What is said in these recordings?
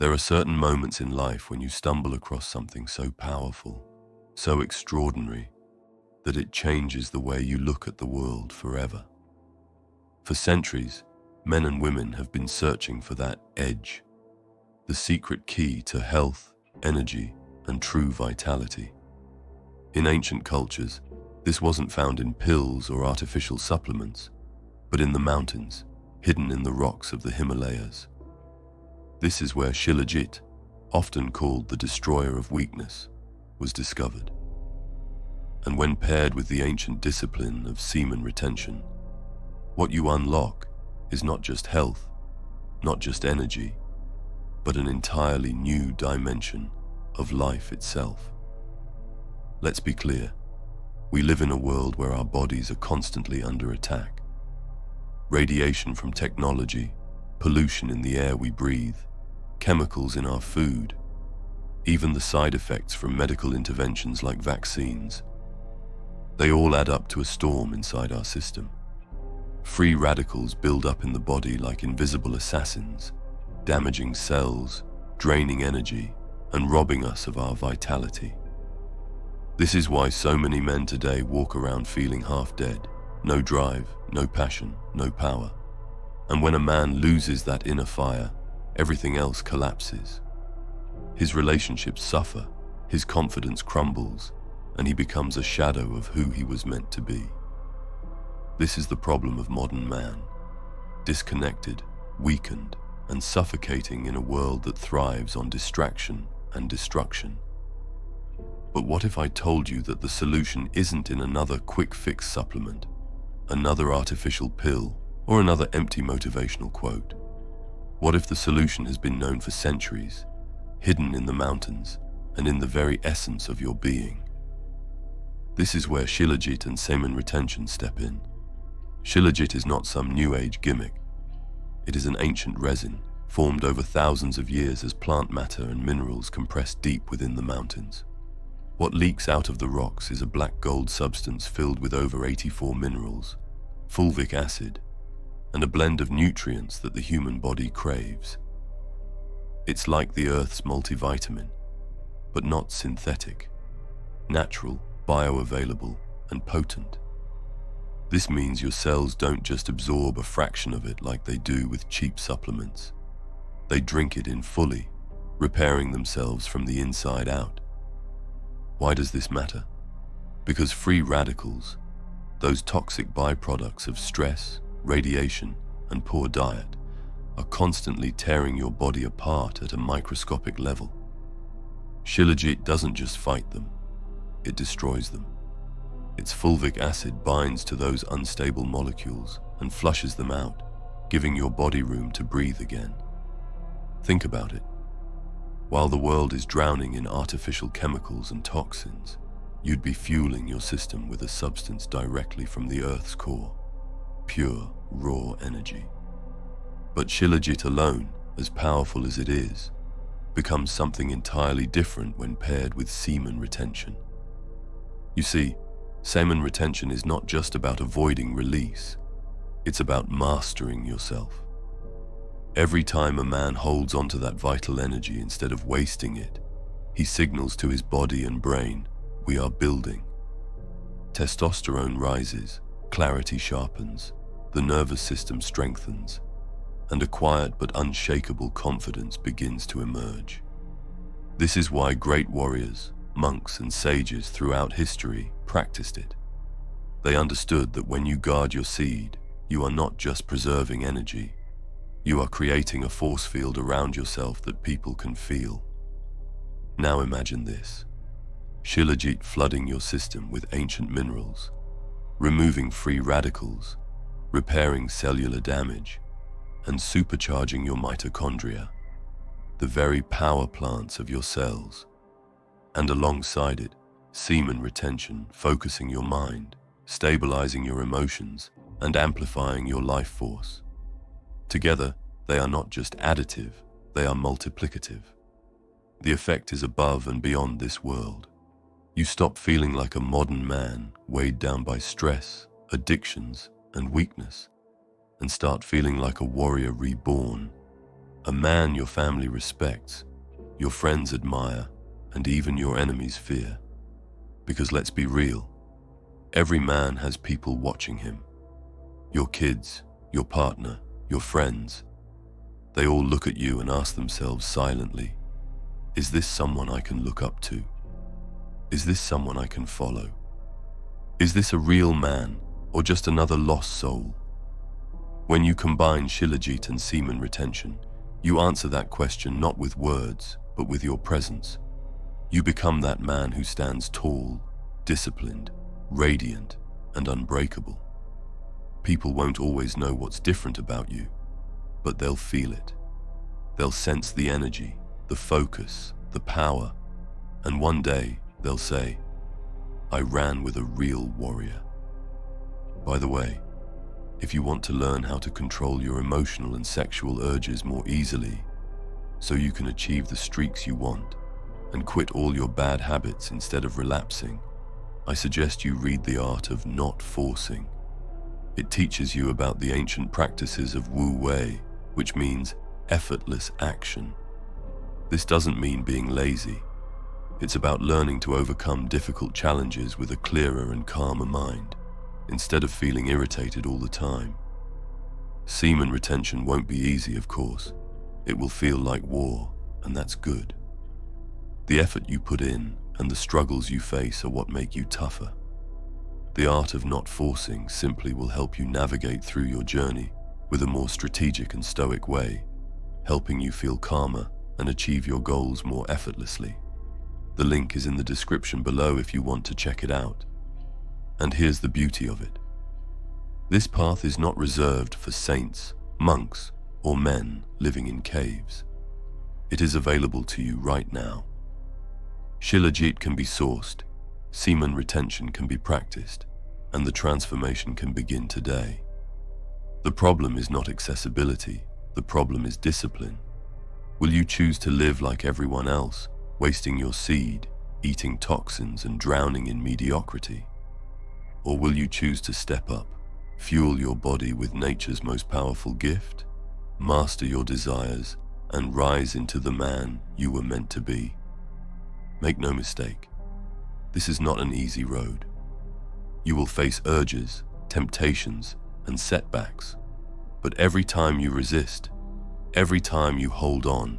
There are certain moments in life when you stumble across something so powerful, so extraordinary, that it changes the way you look at the world forever. For centuries, men and women have been searching for that edge, the secret key to health, energy, and true vitality. In ancient cultures, this wasn't found in pills or artificial supplements, but in the mountains, hidden in the rocks of the Himalayas. This is where Shilajit, often called the destroyer of weakness, was discovered. And when paired with the ancient discipline of semen retention, what you unlock is not just health, not just energy, but an entirely new dimension of life itself. Let's be clear, we live in a world where our bodies are constantly under attack. Radiation from technology, pollution in the air we breathe, chemicals in our food, even the side effects from medical interventions like vaccines. They all add up to a storm inside our system. Free radicals build up in the body like invisible assassins, damaging cells, draining energy, and robbing us of our vitality. This is why so many men today walk around feeling half dead, no drive, no passion, no power. And when a man loses that inner fire, everything else collapses. His relationships suffer, his confidence crumbles, and he becomes a shadow of who he was meant to be. This is the problem of modern man, disconnected, weakened, and suffocating in a world that thrives on distraction and destruction. But what if I told you that the solution isn't in another quick fix supplement, another artificial pill, or another empty motivational quote? What if the solution has been known for centuries, hidden in the mountains and in the very essence of your being? This is where Shilajit and Semen retention step in. Shilajit is not some new age gimmick. It is an ancient resin, formed over thousands of years as plant matter and minerals compressed deep within the mountains. What leaks out of the rocks is a black gold substance filled with over 84 minerals, fulvic acid, and a blend of nutrients that the human body craves. It's like the Earth's multivitamin, but not synthetic, natural, bioavailable, and potent. This means your cells don't just absorb a fraction of it like they do with cheap supplements. They drink it in fully, repairing themselves from the inside out. Why does this matter? Because free radicals, those toxic byproducts of stress, radiation, and poor diet, are constantly tearing your body apart at a microscopic level. Shilajit doesn't just fight them, it destroys them. Its fulvic acid binds to those unstable molecules and flushes them out, giving your body room to breathe again. Think about it. While the world is drowning in artificial chemicals and toxins, you'd be fueling your system with a substance directly from the Earth's core, pure, raw energy. But Shilajit alone, as powerful as it is, becomes something entirely different when paired with semen retention. You see, semen retention is not just about avoiding release, it's about mastering yourself. Every time a man holds onto that vital energy instead of wasting it, he signals to his body and brain, we are building. Testosterone rises, clarity sharpens, the nervous system strengthens, and a quiet but unshakable confidence begins to emerge. This is why great warriors, monks, and sages throughout history practiced it. They understood that when you guard your seed, you are not just preserving energy, you are creating a force field around yourself that people can feel. Now imagine this: Shilajit flooding your system with ancient minerals, removing free radicals, repairing cellular damage, and supercharging your mitochondria, the very power plants of your cells. And alongside it, semen retention, focusing your mind, stabilizing your emotions, and amplifying your life force. Together, they are not just additive, they are multiplicative. The effect is above and beyond this world. You stop feeling like a modern man weighed down by stress, addictions, and weakness, and start feeling like a warrior reborn, A man your family respects, your friends admire, and even your enemies fear. Because let's be real, every man has people watching him. Your kids, your partner, your friends. They all look at you and ask themselves silently, is this someone I can look up to? Is this someone I can follow? Is this a real man or just another lost soul? When you combine Shilajit and semen retention, you answer that question not with words, but with your presence. You become that man who stands tall, disciplined, radiant, and unbreakable. People won't always know what's different about you, but they'll feel it. They'll sense the energy, the focus, the power, and one day they'll say, I ran with a real warrior. By the way, if you want to learn how to control your emotional and sexual urges more easily, so you can achieve the streaks you want and quit all your bad habits instead of relapsing, I suggest you read The Art of Not Forcing. It teaches you about the ancient practices of Wu Wei, which means effortless action. This doesn't mean being lazy. It's about learning to overcome difficult challenges with a clearer and calmer mind, instead of feeling irritated all the time. Semen retention won't be easy, of course. It will feel like war, and that's good. The effort you put in and the struggles you face are what make you tougher. The art of not forcing simply will help you navigate through your journey with a more strategic and stoic way, helping you feel calmer and achieve your goals more effortlessly. The link is in the description below if you want to check it out. And here's the beauty of it. This path is not reserved for saints, monks, or men living in caves. It is available to you right now. Shilajit can be sourced, semen retention can be practiced, and the transformation can begin today. The problem is not accessibility, the problem is discipline. Will you choose to live like everyone else, wasting your seed, eating toxins, and drowning in mediocrity? Or will you choose to step up, fuel your body with nature's most powerful gift, master your desires, and rise into the man you were meant to be? Make no mistake, this is not an easy road. You will face urges, temptations, and setbacks. But every time you resist, every time you hold on,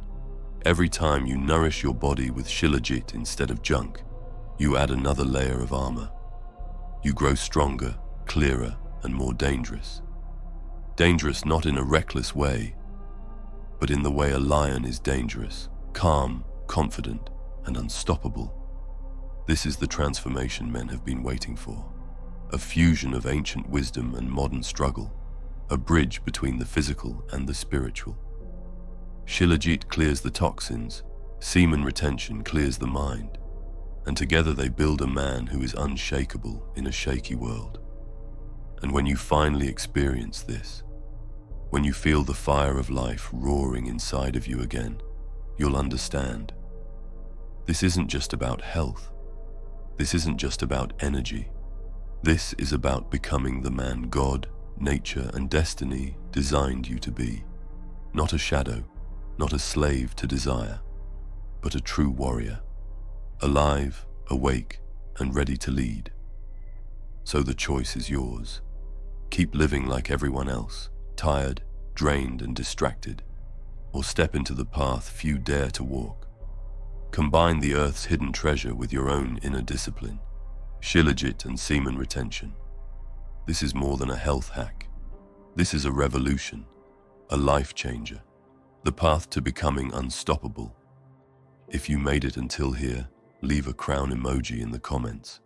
every time you nourish your body with Shilajit instead of junk, you add another layer of armor. You grow stronger, clearer, and more dangerous. Dangerous not in a reckless way, but in the way a lion is dangerous, calm, confident, and unstoppable. This is the transformation men have been waiting for. A fusion of ancient wisdom and modern struggle, a bridge between the physical and the spiritual. Shilajit clears the toxins, semen retention clears the mind, and together they build a man who is unshakable in a shaky world. And when you finally experience this, when you feel the fire of life roaring inside of you again, you'll understand. This isn't just about health. This isn't just about energy. This is about becoming the man God, nature, and destiny designed you to be. Not a shadow, not a slave to desire, but a true warrior, alive, awake, and ready to lead. So the choice is yours. Keep living like everyone else, tired, drained, and distracted, or step into the path few dare to walk. Combine the earth's hidden treasure with your own inner discipline, Shilajit and semen retention. This is more than a health hack. This is a revolution, a life changer, the path to becoming unstoppable. If you made it until here, leave a crown emoji in the comments.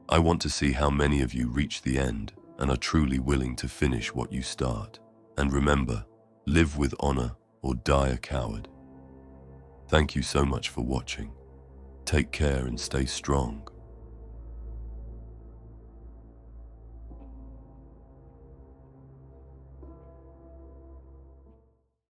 I want to see how many of you reach the end and are truly willing to finish what you start. And remember, live with honor or die a coward. Thank you so much for watching. Take care and stay strong.